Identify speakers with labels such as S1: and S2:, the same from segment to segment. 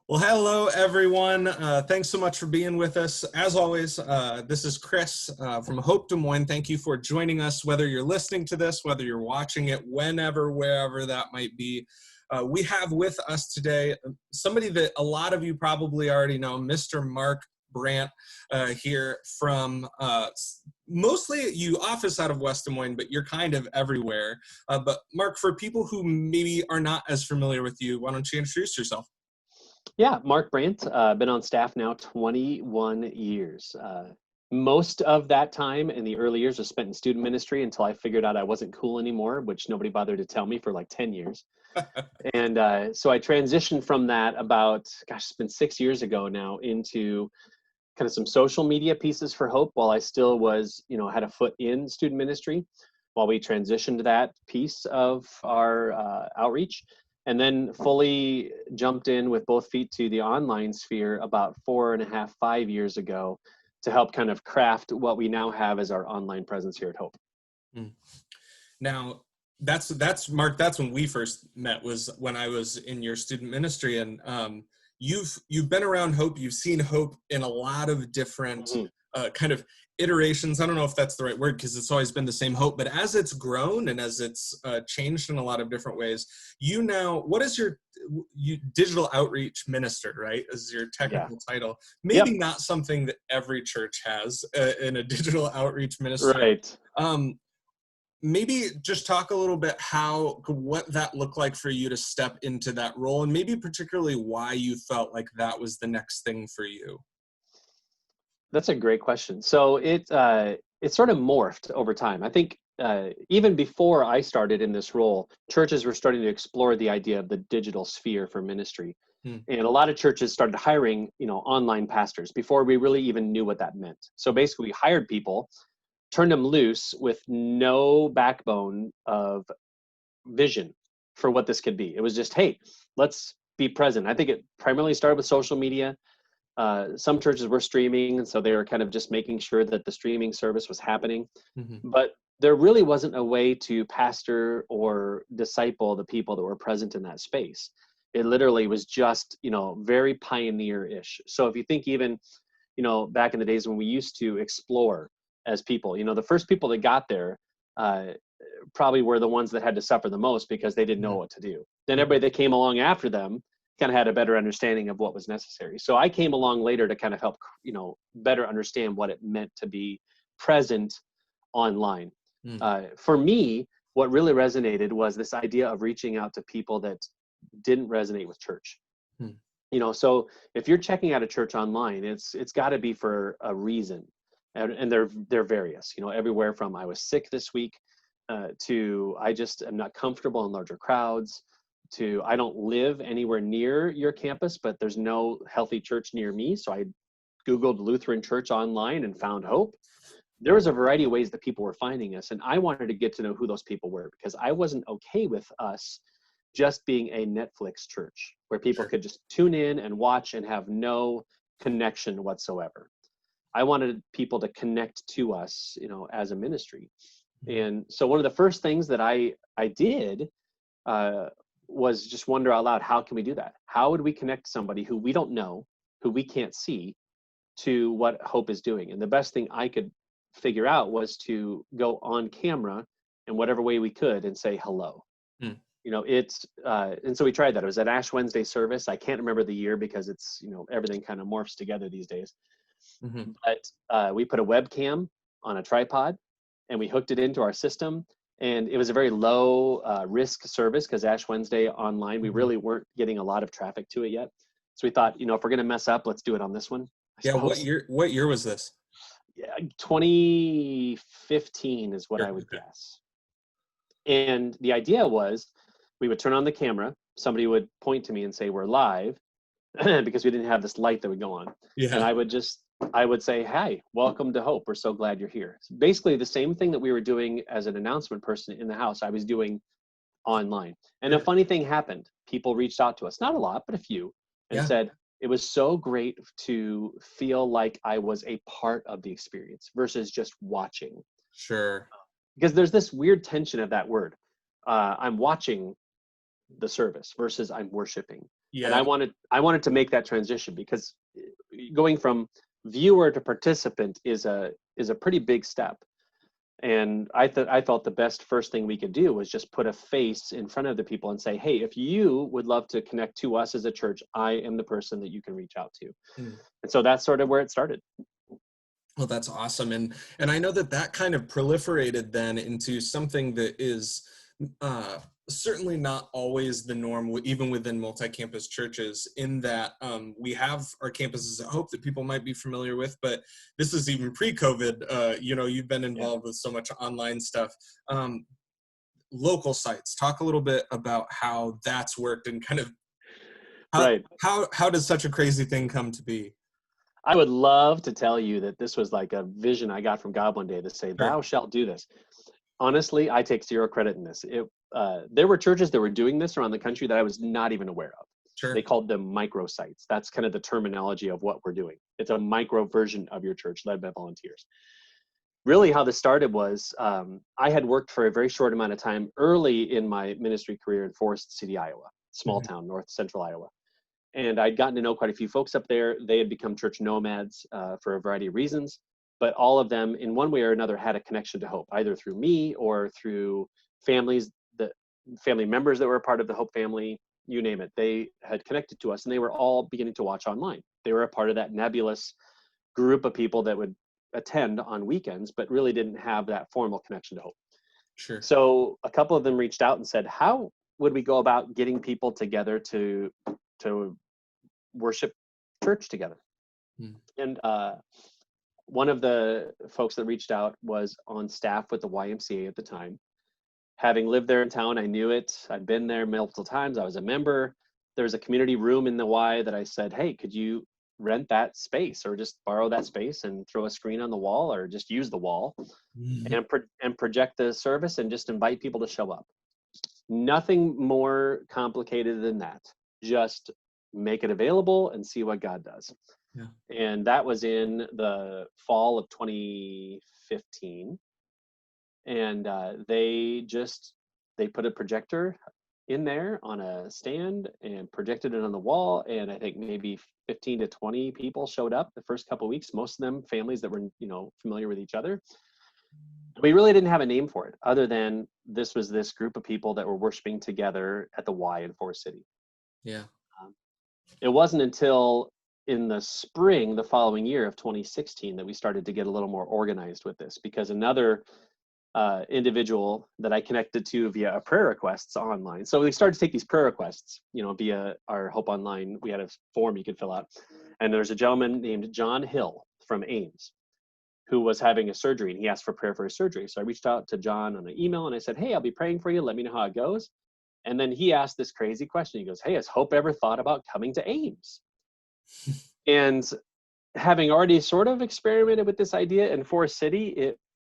S1: Well, hello, everyone. Thanks so much for being with us. As always, this is Chris from Hope Des Moines. Thank you for joining us, whether you're listening to this, whether you're watching it, whenever, wherever that might be. We have with us today somebody that a lot of you probably already know, Mr. Mark Brandt, here from mostly you office out of West Des Moines, but you're kind of everywhere. But Mark, for people who maybe are not as familiar with you, why don't you introduce yourself?
S2: Yeah, Mark Brandt, been on staff now 21 years. Most of that time in the early years was spent in student ministry until I figured out I wasn't cool anymore, which nobody bothered to tell me for like 10 years. And so I transitioned from that about, gosh, it's been 6 years ago now, into kind of some social media pieces for Hope while I still was, had a foot in student ministry while we transitioned that piece of our outreach. And then fully jumped in with both feet to the online sphere about 4.5, 5 years ago to help kind of craft what we now have as our online presence here at Hope.
S1: Now, that's Mark. That's when we first met, was when I was in your student ministry, and you've been around Hope. You've seen Hope in a lot of different kind of iterations. I don't know if that's the right word because it's always been the same Hope, but as it's grown and as it's changed in a lot of different ways, what is your digital outreach minister, right? Is your technical title. Maybe
S2: Yep.
S1: not something that every church has in a digital outreach minister.
S2: Right.
S1: Maybe just talk a little bit what that looked like for you to step into that role, and maybe particularly why you felt like that was the next thing for you.
S2: That's a great question. So it sort of morphed over time. I think even before I started in this role, churches were starting to explore the idea of the digital sphere for ministry. And a lot of churches started hiring, online pastors before we really even knew what that meant. So basically we hired people, turned them loose with no backbone of vision for what this could be. It was just, hey, let's be present. I think it primarily started with social media. Some churches were streaming, and so they were kind of just making sure that the streaming service was happening. But there really wasn't a way to pastor or disciple the people that were present in that space. It literally was just, very pioneer-ish. So if you think even, back in the days when we used to explore as people, the first people that got there probably were the ones that had to suffer the most because they didn't know what to do. Then everybody that came along after them kind of had a better understanding of what was necessary. So I came along later to kind of help, better understand what it meant to be present online. For me, what really resonated was this idea of reaching out to people that didn't resonate with church. So if you're checking out a church online, it's got to be for a reason. And they're various, everywhere from I was sick this week to I just am not comfortable in larger crowds, to I don't live anywhere near your campus, but there's no healthy church near me. So I Googled Lutheran church online and found Hope. There was a variety of ways that people were finding us. And I wanted to get to know who those people were because I wasn't okay with us just being a Netflix church where people could just tune in and watch and have no connection whatsoever. I wanted people to connect to us, as a ministry. And so one of the first things that I did was just wonder out loud, how can we do that? How would we connect somebody who we don't know, who we can't see, to what Hope is doing? And the best thing I could figure out was to go on camera in whatever way we could and say hello. And so we tried that. It was at Ash Wednesday service. I can't remember the year because it's, everything kind of morphs together these days. But we put a webcam on a tripod and we hooked it into our system. And it was a very low risk service because Ash Wednesday online, we really weren't getting a lot of traffic to it yet. So we thought, if we're going to mess up, let's do it on this one.
S1: Yeah. What year was this?
S2: Yeah, 2015 is what I would guess. And the idea was we would turn on the camera. Somebody would point to me and say, we're live because we didn't have this light that would go on.
S1: Yeah.
S2: And I would say, hi, welcome to Hope. We're so glad you're here. So basically the same thing that we were doing as an announcement person in the house, I was doing online. And a funny thing happened. People reached out to us, not a lot, but a few, and said, it was so great to feel like I was a part of the experience versus just watching.
S1: Sure.
S2: Because there's this weird tension of that word. I'm watching the service versus I'm worshiping. And
S1: Yeah.
S2: I wanted to make that transition, because going from viewer to participant is a pretty big step. And I felt the best first thing we could do was just put a face in front of the people and say, hey, if you would love to connect to us as a church, I am the person that you can reach out to.
S1: Mm.
S2: And so that's sort of where it started.
S1: Well, that's awesome. And I know that that kind of proliferated then into something that is uh, certainly not always the norm, even within multi-campus churches, in that we have our campuses at Hope that people might be familiar with, but this is even pre-COVID. You've been
S2: Yeah.
S1: involved with so much online stuff. Local sites, talk a little bit about how that's worked, and kind of
S2: Right.
S1: how does such a crazy thing come to be?
S2: I would love to tell you that this was like a vision I got from God one day to say,
S1: Sure.
S2: thou shalt do this. Honestly, I take zero credit in this. There were churches that were doing this around the country that I was not even aware of.
S1: Sure.
S2: They called them microsites. That's kind of the terminology of what we're doing. It's a micro version of your church led by volunteers. Really, how this started was I had worked for a very short amount of time early in my ministry career in Forest City, Iowa, small
S1: Mhm.
S2: town, north central Iowa. And I'd gotten to know quite a few folks up there. They had become church nomads for a variety of reasons, but all of them, in one way or another, had a connection to Hope, either through me or through families, that family members that were a part of the Hope family, you name it. They had connected to us, and they were all beginning to watch online. They were a part of that nebulous group of people that would attend on weekends, but really didn't have that formal connection to Hope.
S1: Sure.
S2: So a couple of them reached out and said, "How would we go about getting people together to worship church together?"
S1: Mm.
S2: And one of the folks that reached out was on staff with the YMCA at the time. Having lived there in town, I knew it. I'd been there multiple times. I was a member. There was a community room in the Y that I said, hey, could you rent that space or just borrow that space and throw a screen on the wall, or just use the wall
S1: Mhm.
S2: and project the service and just invite people to show up. Nothing more complicated than that. Just make it available and see what God does.
S1: Yeah.
S2: And that was in the fall of 2015. And they put a projector in there on a stand and projected it on the wall. And I think maybe 15 to 20 people showed up the first couple of weeks, most of them families that were, familiar with each other. We really didn't have a name for it other than this was this group of people that were worshiping together at the Y in Forest City.
S1: Yeah.
S2: It wasn't until in the spring, the following year of 2016, that we started to get a little more organized with this, because another individual that I connected to via a prayer requests online. So we started to take these prayer requests, via our Hope Online. We had a form you could fill out. And there's a gentleman named John Hill from Ames who was having a surgery, and he asked for prayer for his surgery. So I reached out to John on an email and I said, hey, I'll be praying for you. Let me know how it goes. And then he asked this crazy question. He goes, hey, has Hope ever thought about coming to Ames? And having already sort of experimented with this idea in Forest City,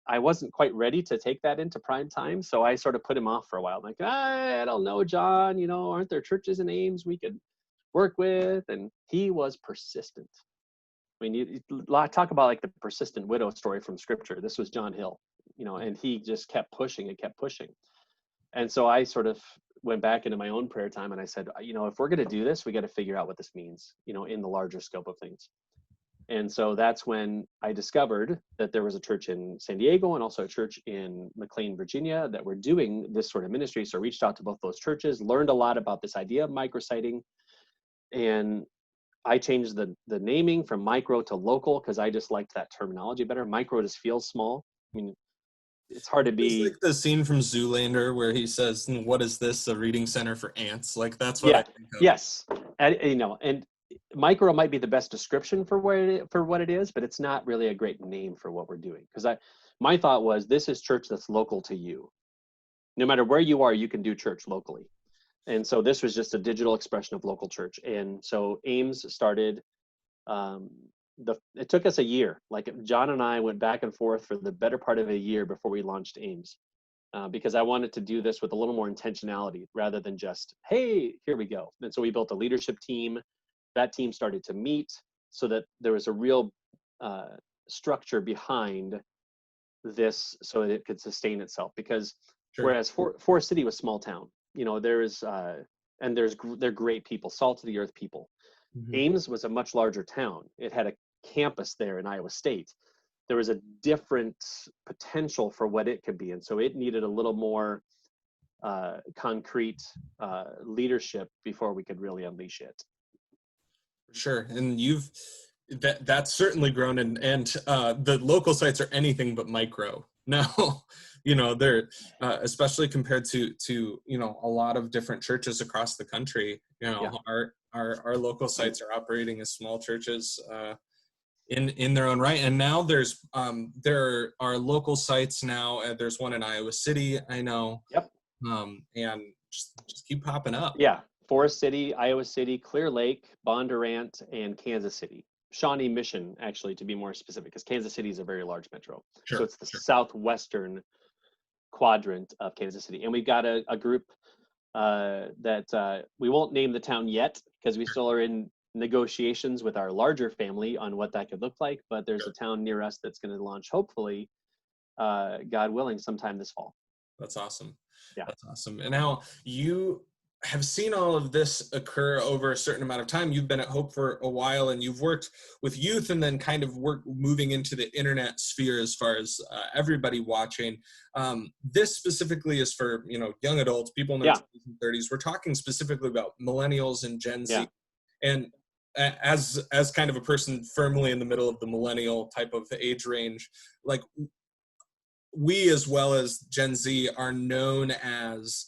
S2: I wasn't quite ready to take that into prime time. So I sort of put him off for a while. Like, I don't know, John, aren't there churches in Ames we could work with? And he was persistent. I mean, you talk about like the persistent widow story from scripture. This was John Hill, and he just kept pushing and kept pushing. And so I sort of went back into my own prayer time and I said, if we're going to do this, we got to figure out what this means, in the larger scope of things. And so that's when I discovered that there was a church in San Diego and also a church in McLean, Virginia, that were doing this sort of ministry. So I reached out to both those churches, learned a lot about this idea of micrositing, and I changed the naming from micro to local because I just liked that terminology better. Micro just feels small. I mean, it's hard to
S1: It's
S2: be.
S1: like the scene from Zoolander where he says, "What is this? A reading center for ants?" Like that's what I
S2: Yeah.
S1: think of.
S2: Yes. And micro might be the best description for what it is, but it's not really a great name for what we're doing. Because my thought was, this is church that's local to you. No matter where you are, you can do church locally. And so this was just a digital expression of local church. And so Ames started. It took us a year. Like John and I went back and forth for the better part of a year before we launched Ames. Because I wanted to do this with a little more intentionality rather than just, hey, here we go. And so we built a leadership team. That team started to meet so that there was a real structure behind this so that it could sustain itself. Because
S1: Sure.
S2: whereas Forest City was small town, there's and they're great people, salt of the earth people.
S1: Mhm.
S2: Ames was a much larger town. It had a campus there in Iowa State. There was a different potential for what it could be, and so it needed a little more concrete leadership before we could really unleash it.
S1: For sure. And that's certainly grown, and the local sites are anything but micro now. They're especially compared to a lot of different churches across the country.
S2: Yeah.
S1: Our local sites are operating as small churches in their own right. And now there are local sites now. There's one in Iowa City, I know.
S2: Yep.
S1: And just keep popping up.
S2: Yeah. Forest City, Iowa City, Clear Lake, Bondurant, and Kansas City. Shawnee Mission, actually, to be more specific, because Kansas City is a very large metro. So
S1: Sure,
S2: it's the
S1: sure.
S2: southwestern quadrant of Kansas City. And we've got a group that we won't name the town yet because we still are in negotiations with our larger family on what that could look like. But there's a town near us that's going to launch, hopefully, God willing, sometime this fall.
S1: That's awesome.
S2: Yeah.
S1: That's awesome. And now you have seen all of this occur over a certain amount of time. You've been at Hope for a while, and you've worked with youth, and then kind of moving into the internet sphere as far as everybody watching. This specifically is for young adults, people in their 20s and 30s. We're talking specifically about millennials and Gen Z. And as kind of a person firmly in the middle of the millennial type of age range, like, we as well as Gen Z are known as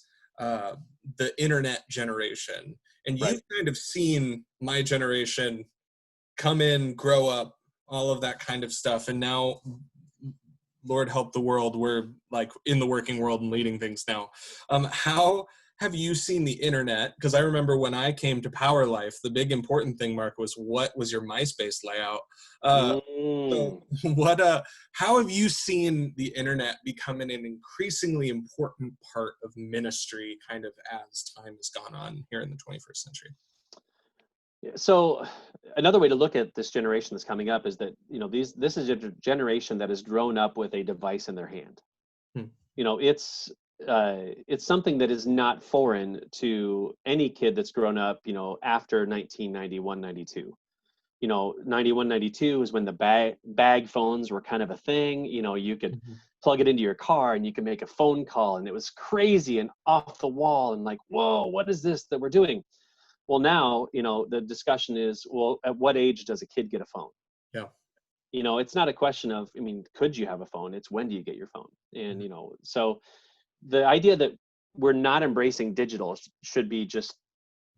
S1: the internet generation. And you've kind of seen my generation come in, grow up, all of that kind of stuff. And now, Lord help the world, we're like in the working world and leading things now. How have you seen the internet? Because I remember when I came to Power Life, the big important thing, Mark, was what was your MySpace layout? So how have you seen the internet becoming an increasingly important part of ministry kind of as time has gone on here in the 21st century?
S2: So another way to look at this generation that's coming up is that, this is a generation that has grown up with a device in their hand. It's something that is not foreign to any kid that's grown up, after 1991, 92. 91, 92 is when the bag phones were kind of a thing. You could plug it into your car and you could make a phone call, and it was crazy and off the wall and like, whoa, what is this that we're doing? Well, now, the discussion is, well, at what age does a kid get a phone?
S1: Yeah.
S2: It's not a question of, could you have a phone? It's when do you get your phone? And, so the idea that we're not embracing digital should be just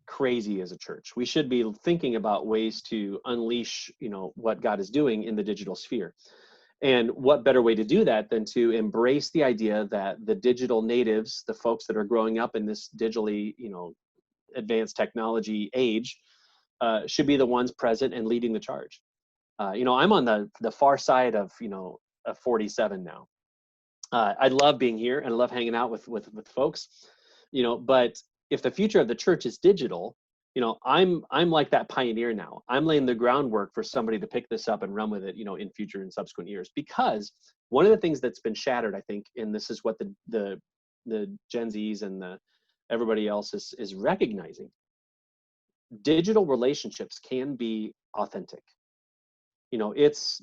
S2: crazy as a church. We should be thinking about ways to unleash, what God is doing in the digital sphere. And what better way to do that than to embrace the idea that the digital natives, the folks that are growing up in this digitally, advanced technology age, should be the ones present and leading the charge. I'm on the far side of 47 now. I love being here and I love hanging out with folks, but if the future of the church is digital, I'm like that pioneer now. I'm laying the groundwork for somebody to pick this up and run with it, in future and subsequent years. Because one of the things that's been shattered, I think, and this is what the Gen Zs and everybody else is recognizing, digital relationships can be authentic. It's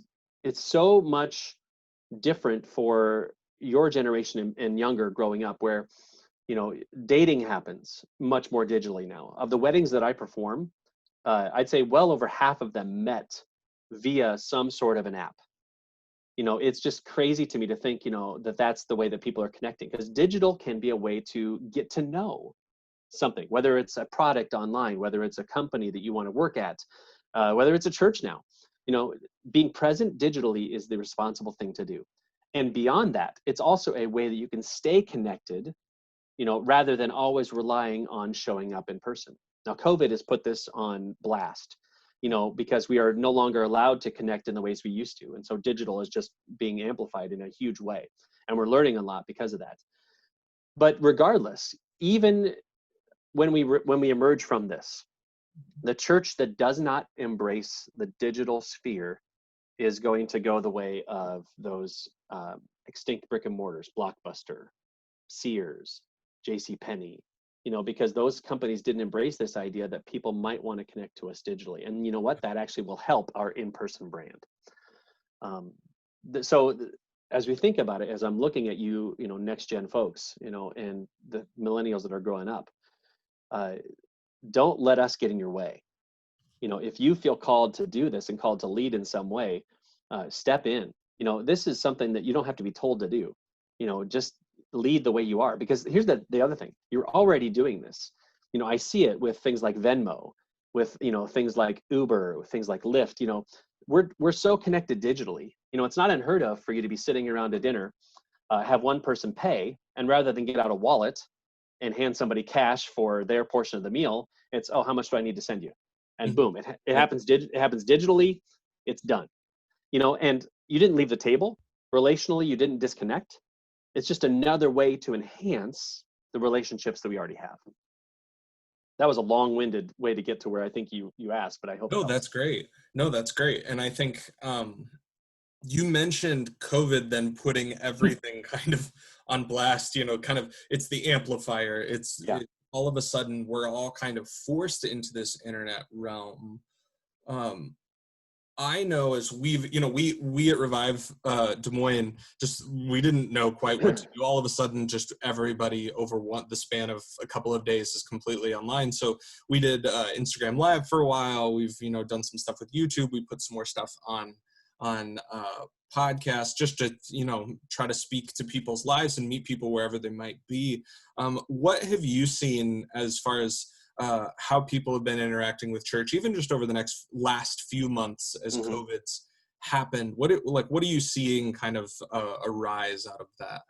S2: so much different for your generation and younger growing up, where dating happens much more digitally now. Of the weddings that I perform, I'd say well over half of them met via some sort of an app. It's just crazy to me to think, that that's the way that people are connecting, because digital can be a way to get to know something, whether it's a product online, whether it's a company that you want to work at, whether it's a church now. Being present digitally is the responsible thing to do. And beyond that, it's also a way that you can stay connected, rather than always relying on showing up in person. Now, COVID has put this on blast, because we are no longer allowed to connect in the ways we used to. And so digital is just being amplified in a huge way. And we're learning a lot because of that. But regardless, even when we emerge from this, the church that does not embrace the digital sphere is going to go the way of those extinct brick and mortars, Blockbuster, Sears, JCPenney, because those companies didn't embrace this idea that people might want to connect to us digitally. And you know what? That actually will help our in-person brand. So as we think about it, as I'm looking at next gen folks, and the millennials that are growing up, don't let us get in your way. If you feel called to do this and called to lead in some way, step in. This is something that you don't have to be told to do. Just lead the way you are, because here's the other thing. You're already doing this. I see it with things like Venmo, with things like Uber, with things like Lyft. We're so connected digitally. It's not unheard of for you to be sitting around a dinner, have one person pay, and rather than get out a wallet and hand somebody cash for their portion of the meal, it's, oh, how much do I need to send you? And boom, it happens digitally. It's done. And you didn't leave the table. Relationally, you didn't disconnect. It's just another way to enhance the relationships that we already have. That was a long-winded way to get to where I think you asked, but I hope.
S1: No, that's great. No, that's great. And I think you mentioned COVID then putting everything kind of on blast, kind of, it's the amplifier. All of a sudden we're all kind of forced into this internet realm. I know as we at Revive Des Moines, we didn't know quite what to do. All of a sudden, just everybody over the span of a couple of days is completely online. So we did Instagram Live for a while. We've done some stuff with YouTube. We put some more stuff on podcasts just to try to speak to people's lives and meet people wherever they might be. What have you seen as far as how people have been interacting with church, even just over the last few months as COVID's happened? What are you seeing kind of arise out of that?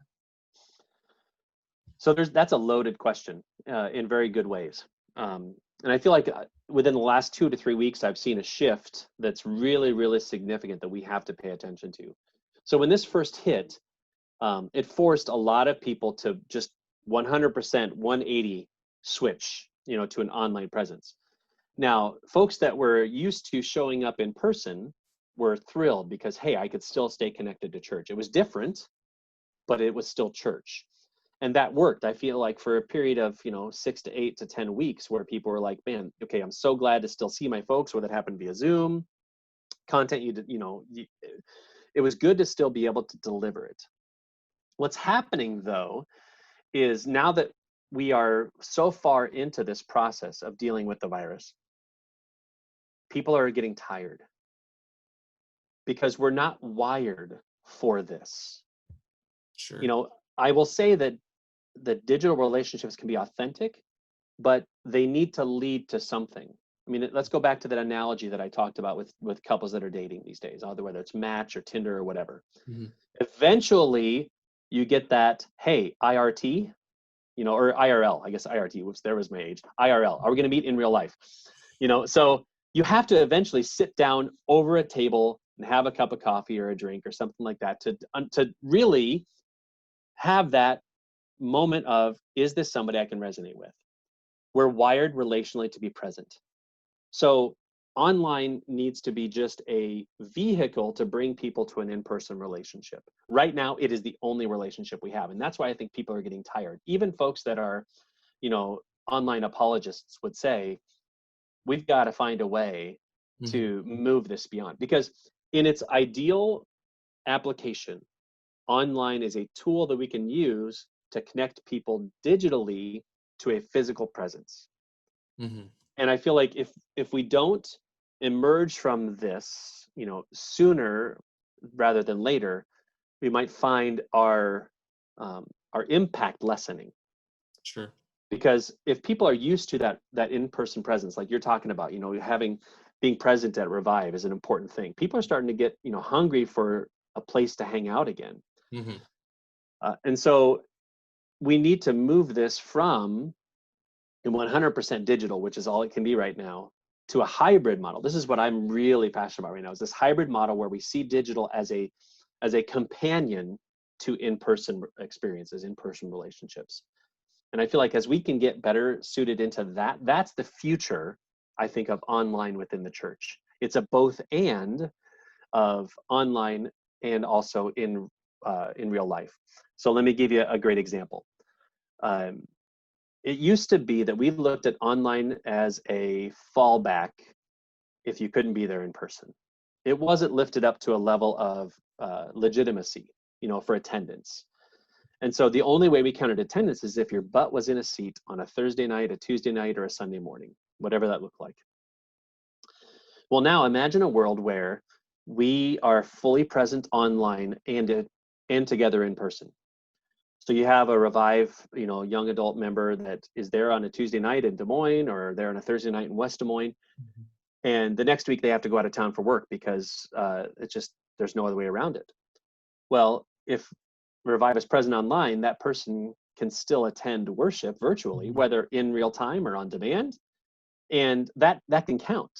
S2: So that's a loaded question in very good ways. And I feel like within the last 2 to 3 weeks, I've seen a shift that's really, really significant that we have to pay attention to. So when this first hit, it forced a lot of people to just 100% 180 switch, to an online presence. Now, folks that were used to showing up in person were thrilled because, hey, I could still stay connected to church. It was different, but it was still church. And that worked. I feel like for a period of 6 to 8 to 10 weeks, where people were like, man, okay, I'm so glad to still see my folks, whether it happened via Zoom content. It was good to still be able to deliver it. What's happening though is now that we are so far into this process of dealing with the virus, people are getting tired because we're not wired for this.
S1: Sure.
S2: I will say that the digital relationships can be authentic, but they need to lead to something. I mean, let's go back to that analogy that I talked about with couples that are dating these days, either whether it's Match or Tinder or whatever. Eventually, you get that, hey, IRT, or IRL, I guess IRT, whoops, there was my age. IRL, are we going to meet in real life? So you have to eventually sit down over a table and have a cup of coffee or a drink or something like that to really have that moment of, is this somebody I can resonate with? We're wired relationally to be present. So online needs to be just a vehicle to bring people to an in-person relationship. Right now, it is the only relationship we have. And that's why I think people are getting tired. Even folks that are, online apologists would say, we've got to find a way to move this beyond. Because in its ideal application, online is a tool that we can use to connect people digitally to a physical presence. And I feel like if we don't emerge from this, sooner rather than later, we might find our impact lessening.
S1: Sure.
S2: Because if people are used to that in-person presence, like you're talking about, being present at Revive is an important thing. People are starting to get, hungry for a place to hang out again. And so we need to move this from 100% digital, which is all it can be right now, to a hybrid model. This is what I'm really passionate about right now, is this hybrid model where we see digital as a companion to in-person experiences, in-person relationships. And I feel like as we can get better suited into that, that's the future, I think, of online within the church. It's a both and of online and also in real life. So let me give you a great example. it used to be that we looked at online as a fallback if you couldn't be there in person. It wasn't lifted up to a level of legitimacy, for attendance. And so the only way we counted attendance is if your butt was in a seat on a Thursday night, a Tuesday night, or a Sunday morning, whatever that looked like. Well, now imagine a world where we are fully present online and together in person. So you have a Revive, young adult member that is there on a Tuesday night in Des Moines, or there on a Thursday night in West Des Moines. Mm-hmm. And the next week they have to go out of town for work because there's no other way around it. Well, if Revive is present online, that person can still attend worship virtually, mm-hmm. whether in real time or on demand. And that can count.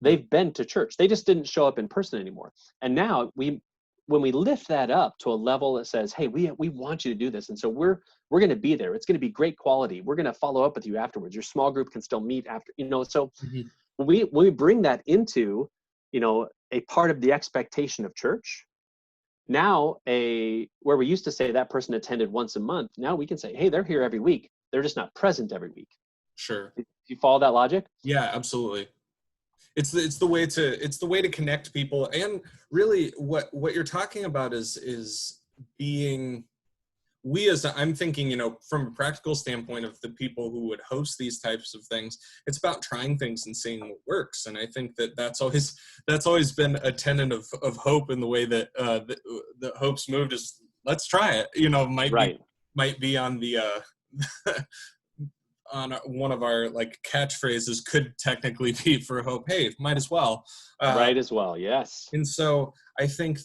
S2: They've been to church. They just didn't show up in person anymore. And now when we lift that up to a level that says, hey, we want you to do this. And so we're going to be there. It's going to be great quality. We're going to follow up with you afterwards. Your small group can still meet after, so mm-hmm. when we bring that into, a part of the expectation of church, now where we used to say that person attended once a month, now we can say, hey, they're here every week. They're just not present every week.
S1: Sure.
S2: Do you follow that logic?
S1: Yeah, absolutely. It's the way to connect people. And really what you're talking about is being, I'm thinking, from a practical standpoint of the people who would host these types of things, it's about trying things and seeing what works. And I think that's always been a tenet of Hope in the way that the Hope's moved is, let's try it, might be on the, on one of our catchphrases, could technically be for Hope, hey, might as well.
S2: Right as well, yes.
S1: And so I think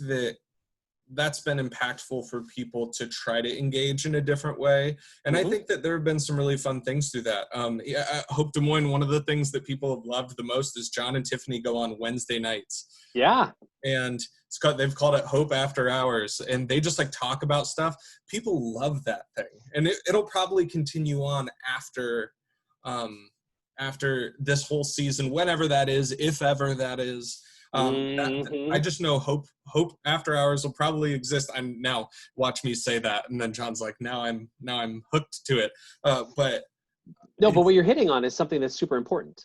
S1: that's been impactful for people to try to engage in a different way. And mm-hmm. I think that there have been some really fun things through that. At Hope Des Moines, one of the things that people have loved the most is John and Tiffany go on Wednesday nights.
S2: Yeah.
S1: And they've called it Hope After Hours, and they just talk about stuff. People love that thing, and it'll probably continue on after this whole season, whenever that is, if ever that is. Mm-hmm. I just know Hope After Hours will probably exist. I'm now, watch me say that, and then John's like, now I'm hooked to it. But
S2: what you're hitting on is something that's super important.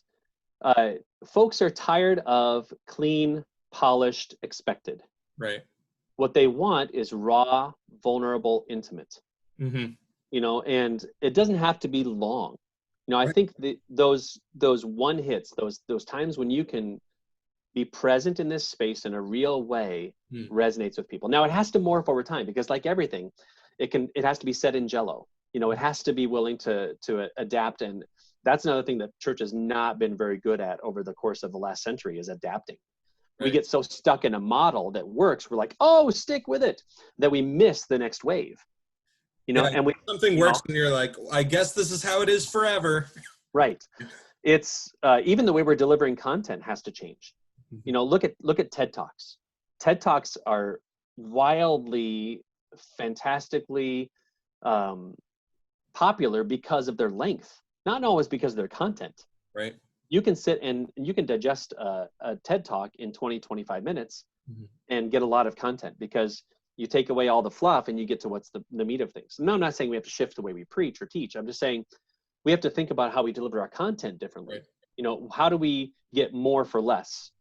S2: Folks are tired of clean, polished, expected.
S1: Right.
S2: What they want is raw, vulnerable, intimate. Mm-hmm. And it doesn't have to be long. Right. I think those one hits, those times when you can be present in this space in a real way resonates with people. Now it has to morph over time, because like everything, it has to be set in jello. It has to be willing to adapt. And that's another thing that church has not been very good at over the course of the last century, is adapting. Right. We get so stuck in a model that works, we're like, oh, stick with it, that we miss the next wave. And
S1: something works and you're like, I guess this is how it is forever.
S2: Right. It's even the way we're delivering content has to change. Look at TED Talks. TED Talks are wildly, fantastically popular because of their length, not always because of their content.
S1: Right.
S2: You can sit and you can digest a TED Talk in 20, 25 minutes mm-hmm. and get a lot of content, because you take away all the fluff and you get to what's the meat of things. No, I'm not saying we have to shift the way we preach or teach. I'm just saying we have to think about how we deliver our content differently. Right. How do we get more for less?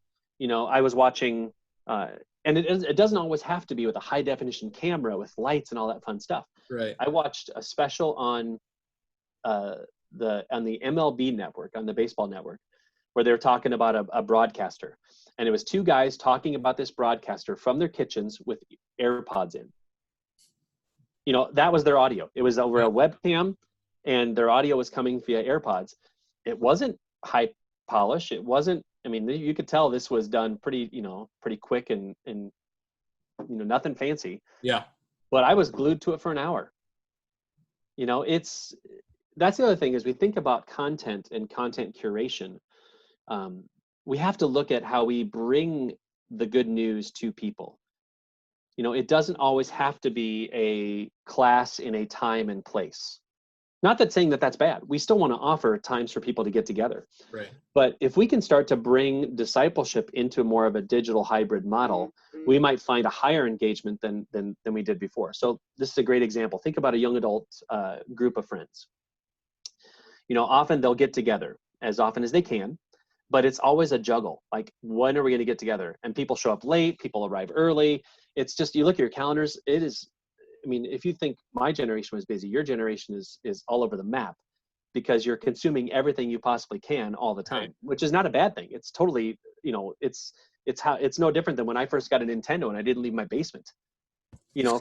S2: I was watching, and it doesn't always have to be with a high definition camera with lights and all that fun stuff.
S1: Right.
S2: I watched a special on the MLB network, on the baseball network, where they're talking about a broadcaster. And it was two guys talking about this broadcaster from their kitchens with AirPods in. That was their audio. It was over a webcam, and their audio was coming via AirPods. It wasn't high polish. It wasn't, you could tell this was done pretty quick and nothing fancy.
S1: Yeah.
S2: But I was glued to it for an hour. That's the other thing, is we think about content and content curation. We have to look at how we bring the good news to people. It doesn't always have to be a class in a time and place. Not that saying that that's bad. We still want to offer times for people to get together.
S1: Right.
S2: But if we can start to bring discipleship into more of a digital hybrid model, we might find a higher engagement than we did before. So this is a great example. Think about a young adult group of friends. Often they'll get together as often as they can, but it's always a juggle. Like, when are we going to get together? And people show up late, people arrive early. It's just, you look at your calendars, it is, if you think my generation was busy, your generation is all over the map, because you're consuming everything you possibly can all the time,
S1: Right.
S2: which is not a bad thing. It's totally, it's no different than when I first got a Nintendo and I didn't leave my basement,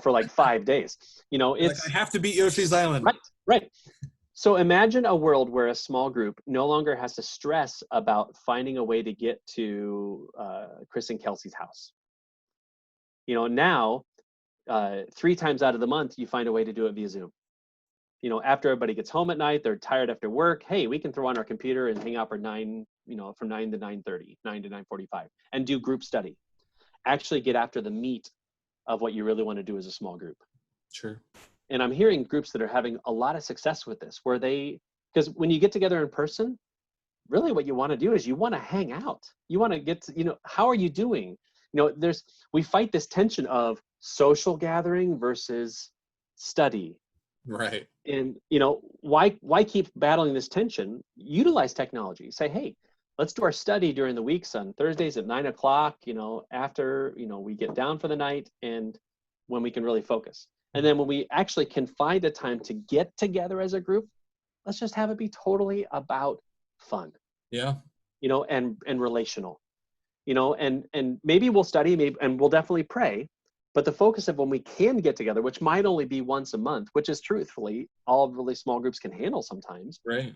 S2: for like 5 days.
S1: Like, I have to beat Yoshi's Island.
S2: Right, right. So imagine a world where a small group no longer has to stress about finding a way to get to Chris and Kelsey's house. Now, 3 times out of the month, you find a way to do it via Zoom. After everybody gets home at night, they're tired after work. Hey, we can throw on our computer and hang out for from 9 to 9:30, 9 to 9:45, and do group study. Actually get after the meat of what you really want to do as a small group.
S1: Sure.
S2: And I'm hearing groups that are having a lot of success with this, because when you get together in person, really what you want to do is you want to hang out. You want to get to, how are you doing? We fight this tension of social gathering versus study.
S1: Right.
S2: And, why keep battling this tension? Utilize technology. Say, hey, let's do our study during the weeks on Thursdays at 9 o'clock, after, we get down for the night, and when we can really focus. And then when we actually can find a time to get together as a group, let's just have it be totally about fun.
S1: Yeah.
S2: And relational, and maybe we'll study, and we'll definitely pray. But the focus of when we can get together, which might only be once a month, which is truthfully all really small groups can handle sometimes.
S1: Right.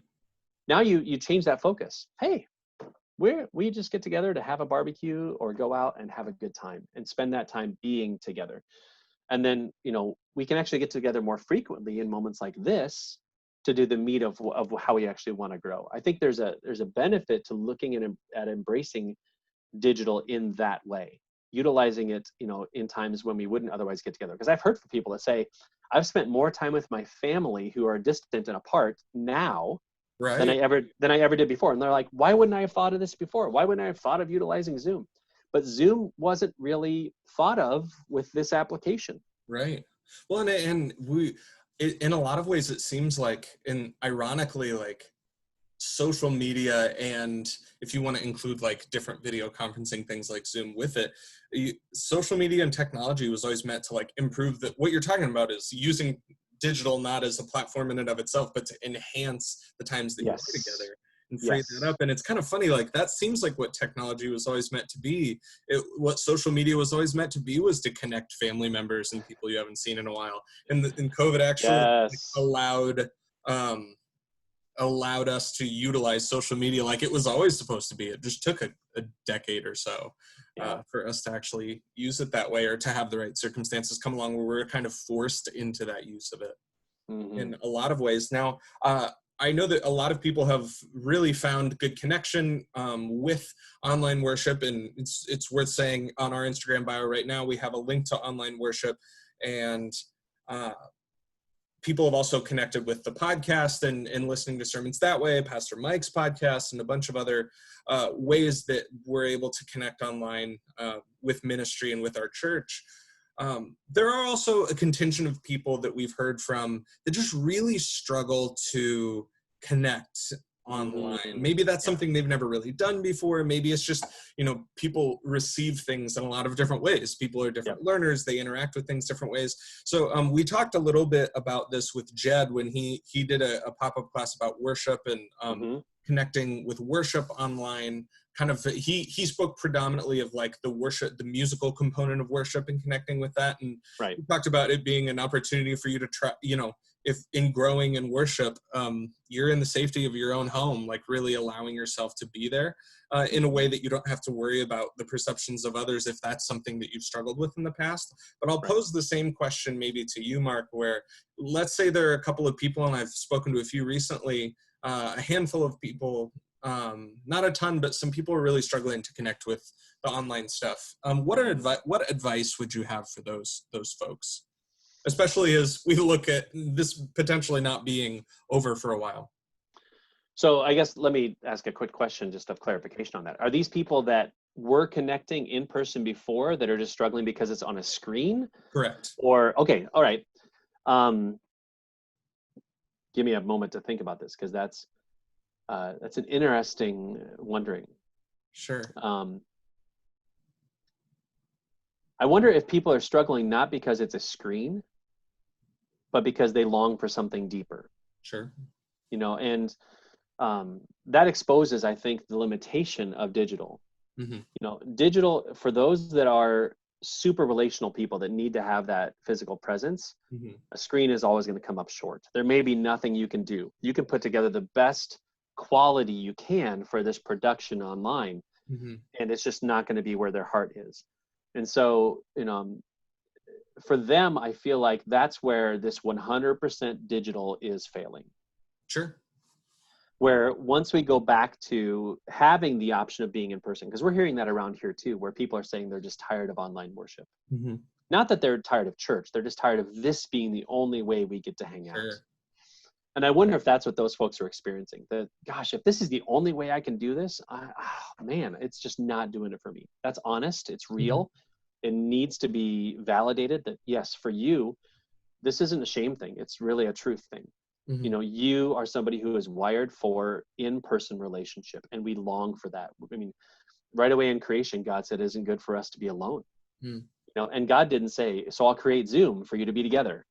S2: Now you change that focus. Hey, we just get together to have a barbecue or go out and have a good time and spend that time being together. And then, we can actually get together more frequently in moments like this to do the meat of how we actually want to grow. I think there's a benefit to looking at embracing digital in that way, utilizing it, in times when we wouldn't otherwise get together. Because I've heard from people that say, I've spent more time with my family who are distant and apart now
S1: Right.
S2: than I ever did before. And they're like, why wouldn't I have thought of this before? Why wouldn't I have thought of utilizing Zoom? But Zoom wasn't really thought of with this application.
S1: Right. Well, and in a lot of ways, it seems like, and ironically, like, social media, and if you want to include like different video conferencing things like Zoom with it, social media and technology was always meant to like improve what you're talking about is using digital not as a platform in and of itself, but to enhance the times that you're together and free that up. And it's kind of funny, like, that seems like what technology was always meant to be. What social media was always meant to be was to connect family members and people you haven't seen in a while. And COVID actually allowed us to utilize social media like it was always supposed to be. It just took a decade or so for us to actually use it that way, or to have the right circumstances come along where we're kind of forced into that use of it in a lot of ways. Now, I know that a lot of people have really found good connection with online worship, and it's worth saying on our Instagram bio right now, we have a link to online worship, and people have also connected with the podcast and listening to sermons that way, Pastor Mike's podcast, and a bunch of other ways that we're able to connect online with ministry and with our church. There are also a contingent of people that we've heard from that just really struggle to connect online. Maybe that's something they've never really done before. Maybe it's just, people receive things in a lot of different ways. People are different learners. They interact with things different ways. So we talked a little bit about this with Jed when he did a pop-up class about worship and connecting with worship online. Kind of, he spoke predominantly of like the musical component of worship and connecting with that. And we talked about it being an opportunity for you to try, if in growing in worship, you're in the safety of your own home, like really allowing yourself to be there in a way that you don't have to worry about the perceptions of others if that's something that you've struggled with in the past. But I'll pose the same question maybe to you, Mark, where let's say there are a couple of people, and I've spoken to a few recently, a handful of people, not a ton, but some people are really struggling to connect with the online stuff. What advice would you have for those folks? Especially as we look at this potentially not being over for a while.
S2: So I guess let me ask a quick question just of clarification on that. Are these people that were connecting in person before that are just struggling because it's on a screen?
S1: Correct.
S2: Or, okay, all right. Give me a moment to think about this, because that's, That's an interesting wondering.
S1: Sure.
S2: I wonder if people are struggling not because it's a screen, but because they long for something deeper.
S1: Sure.
S2: And that exposes, I think, the limitation of digital. Digital, for those that are super relational people that need to have that physical presence, a screen is always going to come up short. There may be nothing you can do. You can put together the best quality you can for this production online, and it's just not going to be where their heart is. And so, for them, I feel like that's where this 100% digital is failing.
S1: Sure.
S2: Where once we go back to having the option of being in person, because we're hearing that around here too, where people are saying they're just tired of online worship. Not that they're tired of church, they're just tired of this being the only way we get to hang out. And I wonder if that's what those folks are experiencing. That, gosh, if this is the only way I can do this, man, it's just not doing it for me. That's honest. It's real. It needs to be validated that, yes, for you, this isn't a shame thing. It's really a truth thing. You are somebody who is wired for in-person relationship, and we long for that. I mean, right away in creation, God said it isn't good for us to be alone. And God didn't say, so I'll create Zoom for you to be together.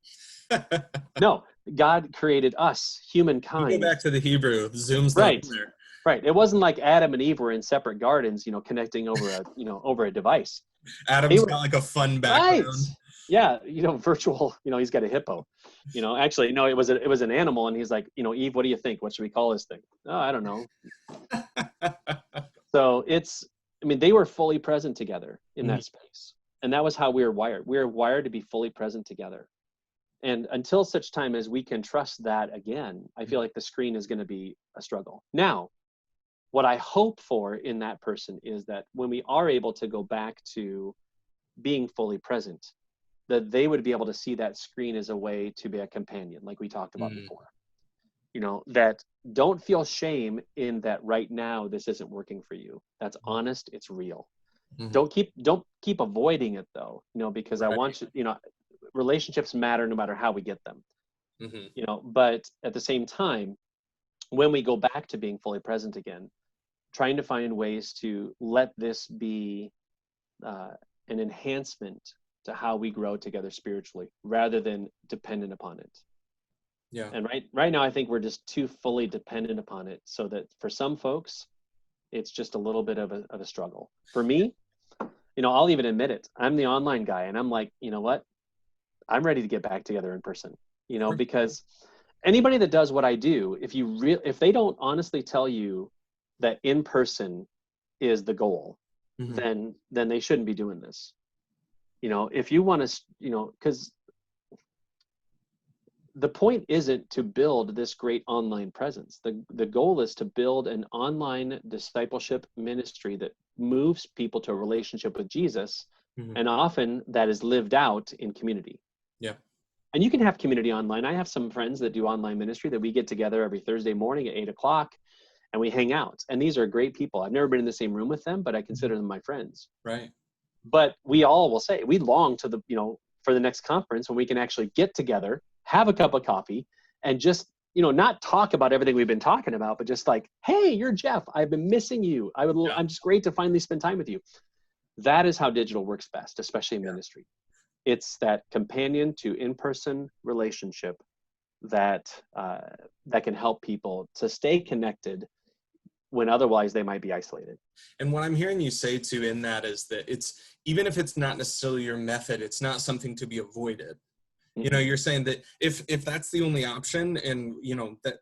S2: No, God created us, humankind.
S1: You go back to the Hebrew, Zoom's not there.
S2: Right. It wasn't like Adam and Eve were in separate gardens, connecting over a device.
S1: Adam's got like a fun background.
S2: Right. Yeah, virtual, he's got a hippo. Actually, no, it was an animal, and he's like, Eve, what do you think? What should we call this thing? Oh, I don't know. So they were fully present together in that space. And that was how we were wired. We were wired to be fully present together. And until such time as we can trust that again, I feel like the screen is going to be a struggle. Now, what I hope for in that person is that when we are able to go back to being fully present, that they would be able to see that screen as a way to be a companion, like we talked about before. That don't feel shame in that right now this isn't working for you. That's honest, it's real. Don't keep avoiding it though, because I want you, relationships matter no matter how we get them. But at the same time, when we go back to being fully present again, trying to find ways to let this be an enhancement to how we grow together spiritually rather than dependent upon it.
S1: Yeah.
S2: And right now, I think we're just too fully dependent upon it, so that for some folks, it's just a little bit of a struggle. For me, I'll even admit it. I'm the online guy, and I'm like, you know what? I'm ready to get back together in person, because anybody that does what I do, if they don't honestly tell you that in person is the goal, then they shouldn't be doing this. If you want to, because the point isn't to build this great online presence. The goal is to build an online discipleship ministry that moves people to a relationship with Jesus, and often that is lived out in community.
S1: Yeah.
S2: And you can have community online. I have some friends that do online ministry that we get together every Thursday morning at 8:00 and we hang out. And these are great people. I've never been in the same room with them, but I consider them my friends.
S1: Right.
S2: But we all will say we long to for the next conference when we can actually get together, have a cup of coffee, and just, not talk about everything we've been talking about, but just like, hey, you're Jeff. I've been missing you. I'm just great to finally spend time with you. That is how digital works best, especially in ministry. It's that companion to in-person relationship that can help people to stay connected when otherwise they might be isolated.
S1: And what I'm hearing you say too in that is that even if it's not necessarily your method, it's not something to be avoided. You're saying that if that's the only option, and that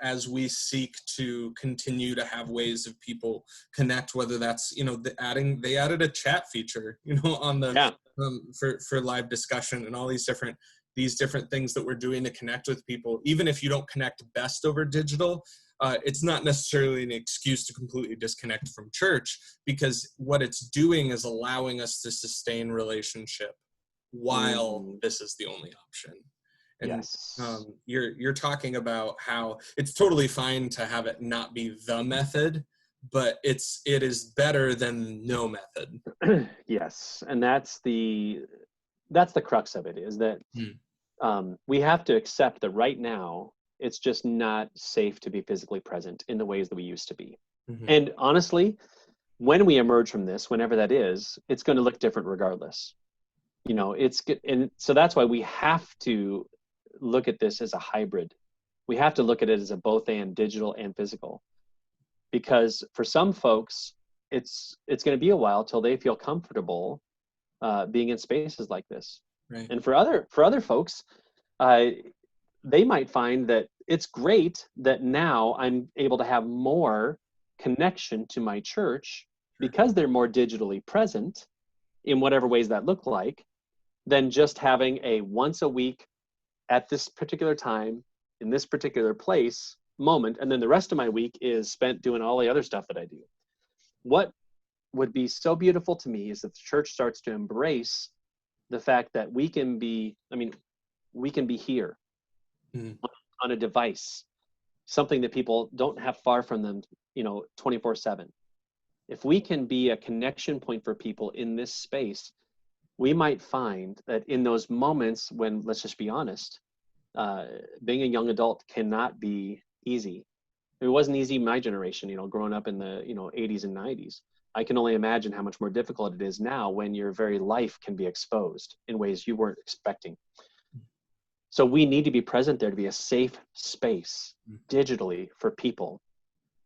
S1: as we seek to continue to have ways of people connect, whether that's they added a chat feature on the for live discussion, and all these different things that we're doing to connect with people. Even if you don't connect best over digital, it's not necessarily an excuse to completely disconnect from church, because what it's doing is allowing us to sustain relationship while this is the only option. And you're talking about how it's totally fine to have it not be the method, but it is better than no method.
S2: Yes, and that's the crux of it, is that we have to accept that right now It's just not safe to be physically present in the ways that we used to be.
S1: Mhm.
S2: And honestly, when we emerge from this, whenever that is, it's going to look different regardless. It's good. And so that's why we have to look at this as a hybrid. We have to look at it as a both and, digital and physical, because for some folks, it's going to be a while till they feel comfortable being in spaces like this.
S1: Right.
S2: And for other folks, they might find that it's great that now I'm able to have more connection to my church because they're more digitally present in whatever ways that look like, than just having a once a week at this particular time in this particular place moment, and then the rest of my week is spent doing all the other stuff that I do. What would be so beautiful to me is that the church starts to embrace the fact that we can be here on a device, something that people don't have far from them, 24/7. If we can be a connection point for people in this space, we might find that in those moments when, let's just be honest, being a young adult cannot be easy. It wasn't easy in my generation, growing up in the 80s and 90s. I can only imagine how much more difficult it is now when your very life can be exposed in ways you weren't expecting. So we need to be present there to be a safe space digitally for people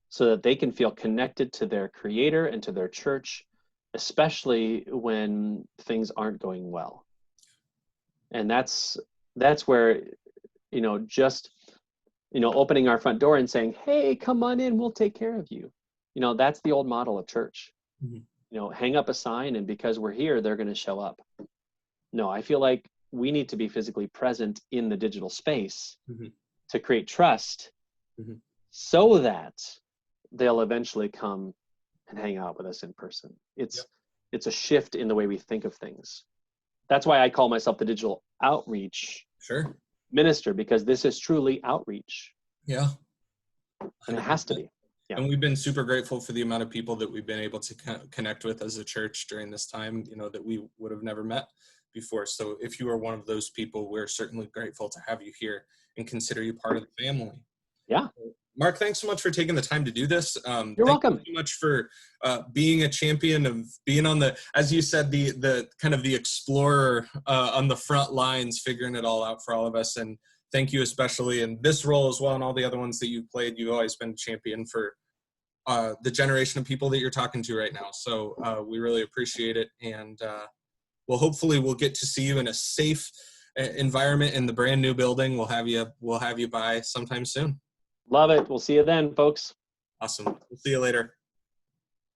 S2: so that they can feel connected to their creator and to their church, especially when things aren't going well. And that's where, just, opening our front door and saying, hey, come on in, we'll take care of you. That's the old model of church. Hang up a sign, and because we're here, they're going to show up. No, I feel like we need to be physically present in the digital space to create trust so that they'll eventually come and hang out with us in person. It's a shift in the way we think of things. That's why I call myself the digital outreach minister, because this is truly outreach.
S1: Yeah.
S2: And it has to be. Yeah.
S1: And we've been super grateful for the amount of people that we've been able to connect with as a church during this time, that we would have never met before. So if you are one of those people, we're certainly grateful to have you here and consider you part of the family.
S2: Yeah.
S1: Mark, thanks so much for taking the time to do this.
S2: You're welcome.
S1: Thank you so much for being a champion of being on the, as you said, the kind of the explorer on the front lines, figuring it all out for all of us. And thank you especially in this role as well, and all the other ones that you've played. You've always been a champion for the generation of people that you're talking to right now. So we really appreciate it. And hopefully we'll get to see you in a safe environment in the brand new building. We'll have you by sometime soon.
S2: Love it. We'll see you then, folks.
S1: Awesome. We'll see you later.